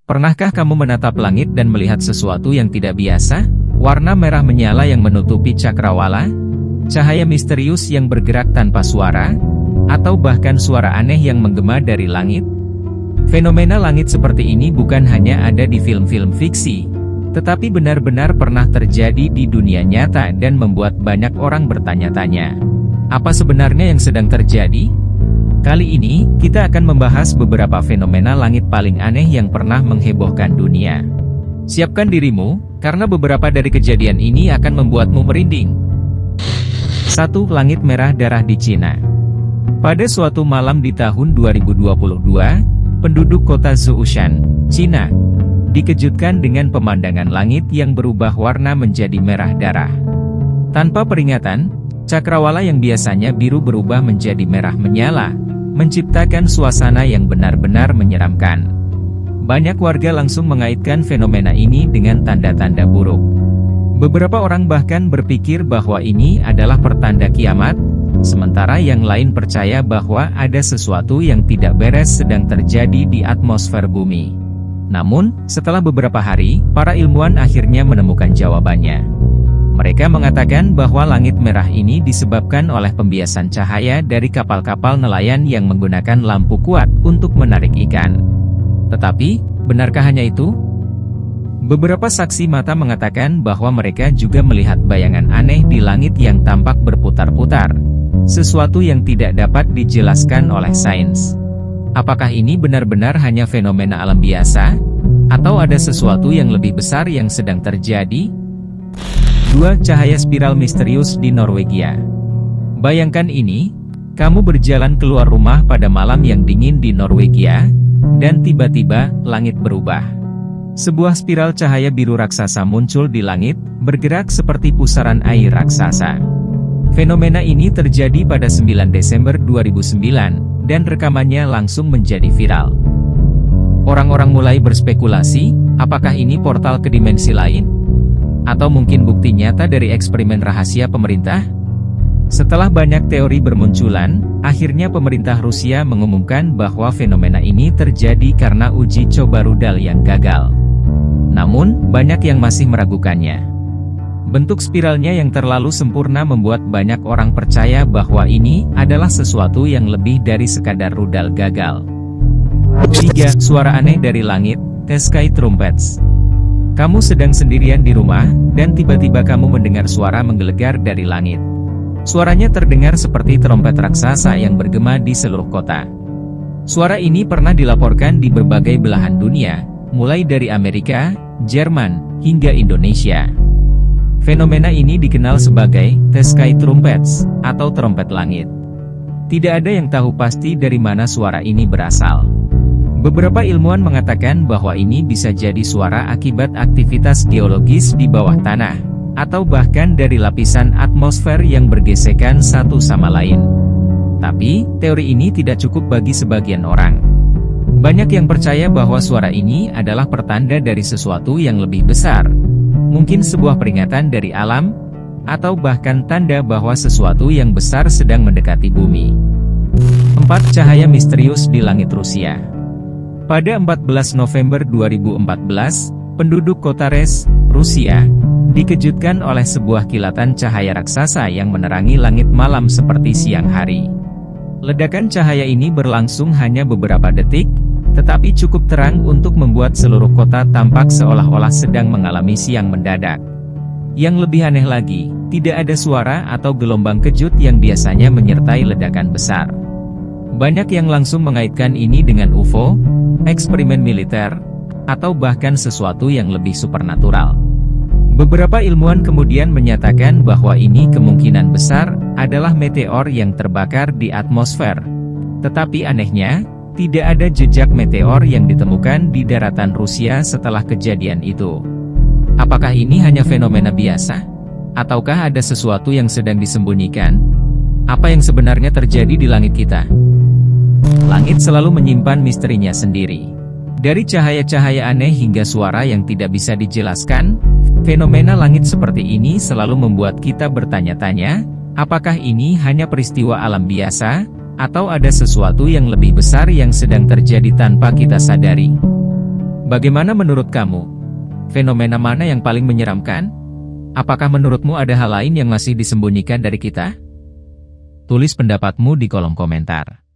Pernahkah kamu menatap langit dan melihat sesuatu yang tidak biasa? Warna merah menyala yang menutupi cakrawala? Cahaya misterius yang bergerak tanpa suara? Atau bahkan suara aneh yang menggema dari langit? Fenomena langit seperti ini bukan hanya ada di film-film fiksi, tetapi benar-benar pernah terjadi di dunia nyata dan membuat banyak orang bertanya-tanya. Apa sebenarnya yang sedang terjadi? Kali ini, kita akan membahas beberapa fenomena langit paling aneh yang pernah menghebohkan dunia. Siapkan dirimu, karena beberapa dari kejadian ini akan membuatmu merinding. 1. Langit merah darah di Cina. Pada suatu malam di tahun 2022, penduduk kota Zhoushan, Cina, dikejutkan dengan pemandangan langit yang berubah warna menjadi merah darah. Tanpa peringatan, cakrawala yang biasanya biru berubah menjadi merah menyala, menciptakan suasana yang benar-benar menyeramkan. Banyak warga langsung mengaitkan fenomena ini dengan tanda-tanda buruk. Beberapa orang bahkan berpikir bahwa ini adalah pertanda kiamat, sementara yang lain percaya bahwa ada sesuatu yang tidak beres sedang terjadi di atmosfer bumi. Namun, setelah beberapa hari, para ilmuwan akhirnya menemukan jawabannya. Mereka mengatakan bahwa langit merah ini disebabkan oleh pembiasan cahaya dari kapal-kapal nelayan yang menggunakan lampu kuat untuk menarik ikan. Tetapi, benarkah hanya itu? Beberapa saksi mata mengatakan bahwa mereka juga melihat bayangan aneh di langit yang tampak berputar-putar, sesuatu yang tidak dapat dijelaskan oleh sains. Apakah ini benar-benar hanya fenomena alam biasa? Atau ada sesuatu yang lebih besar yang sedang terjadi? 2. Cahaya spiral misterius di Norwegia. Bayangkan ini, kamu berjalan keluar rumah pada malam yang dingin di Norwegia, dan tiba-tiba, langit berubah. Sebuah spiral cahaya biru raksasa muncul di langit, bergerak seperti pusaran air raksasa. Fenomena ini terjadi pada 9 Desember 2009, dan rekamannya langsung menjadi viral. Orang-orang mulai berspekulasi, apakah ini portal ke dimensi lain? Atau mungkin bukti nyata dari eksperimen rahasia pemerintah? Setelah banyak teori bermunculan, akhirnya pemerintah Rusia mengumumkan bahwa fenomena ini terjadi karena uji coba rudal yang gagal. Namun, banyak yang masih meragukannya. Bentuk spiralnya yang terlalu sempurna membuat banyak orang percaya bahwa ini adalah sesuatu yang lebih dari sekadar rudal gagal. 3. Suara aneh dari langit, The Sky Trumpets. Kamu sedang sendirian di rumah, dan tiba-tiba kamu mendengar suara menggelegar dari langit. Suaranya terdengar seperti trompet raksasa yang bergema di seluruh kota. Suara ini pernah dilaporkan di berbagai belahan dunia, mulai dari Amerika, Jerman, hingga Indonesia. Fenomena ini dikenal sebagai The Sky Trumpets, atau trompet langit. Tidak ada yang tahu pasti dari mana suara ini berasal. Beberapa ilmuwan mengatakan bahwa ini bisa jadi suara akibat aktivitas geologis di bawah tanah, atau bahkan dari lapisan atmosfer yang bergesekan satu sama lain. Tapi, teori ini tidak cukup bagi sebagian orang. Banyak yang percaya bahwa suara ini adalah pertanda dari sesuatu yang lebih besar, mungkin sebuah peringatan dari alam, atau bahkan tanda bahwa sesuatu yang besar sedang mendekati bumi. 4. Cahaya misterius di langit Rusia. Pada 14 November 2014, penduduk kota Rez, Rusia, dikejutkan oleh sebuah kilatan cahaya raksasa yang menerangi langit malam seperti siang hari. Ledakan cahaya ini berlangsung hanya beberapa detik, tetapi cukup terang untuk membuat seluruh kota tampak seolah-olah sedang mengalami siang mendadak. Yang lebih aneh lagi, tidak ada suara atau gelombang kejut yang biasanya menyertai ledakan besar. Banyak yang langsung mengaitkan ini dengan UFO, eksperimen militer, atau bahkan sesuatu yang lebih supernatural. Beberapa ilmuwan kemudian menyatakan bahwa ini kemungkinan besar adalah meteor yang terbakar di atmosfer. Tetapi anehnya, tidak ada jejak meteor yang ditemukan di daratan Rusia setelah kejadian itu. Apakah ini hanya fenomena biasa? Ataukah ada sesuatu yang sedang disembunyikan? Apa yang sebenarnya terjadi di langit kita? Langit selalu menyimpan misterinya sendiri. Dari cahaya-cahaya aneh hingga suara yang tidak bisa dijelaskan, fenomena langit seperti ini selalu membuat kita bertanya-tanya, apakah ini hanya peristiwa alam biasa, atau ada sesuatu yang lebih besar yang sedang terjadi tanpa kita sadari? Bagaimana menurut kamu? Fenomena mana yang paling menyeramkan? Apakah menurutmu ada hal lain yang masih disembunyikan dari kita? Tulis pendapatmu di kolom komentar.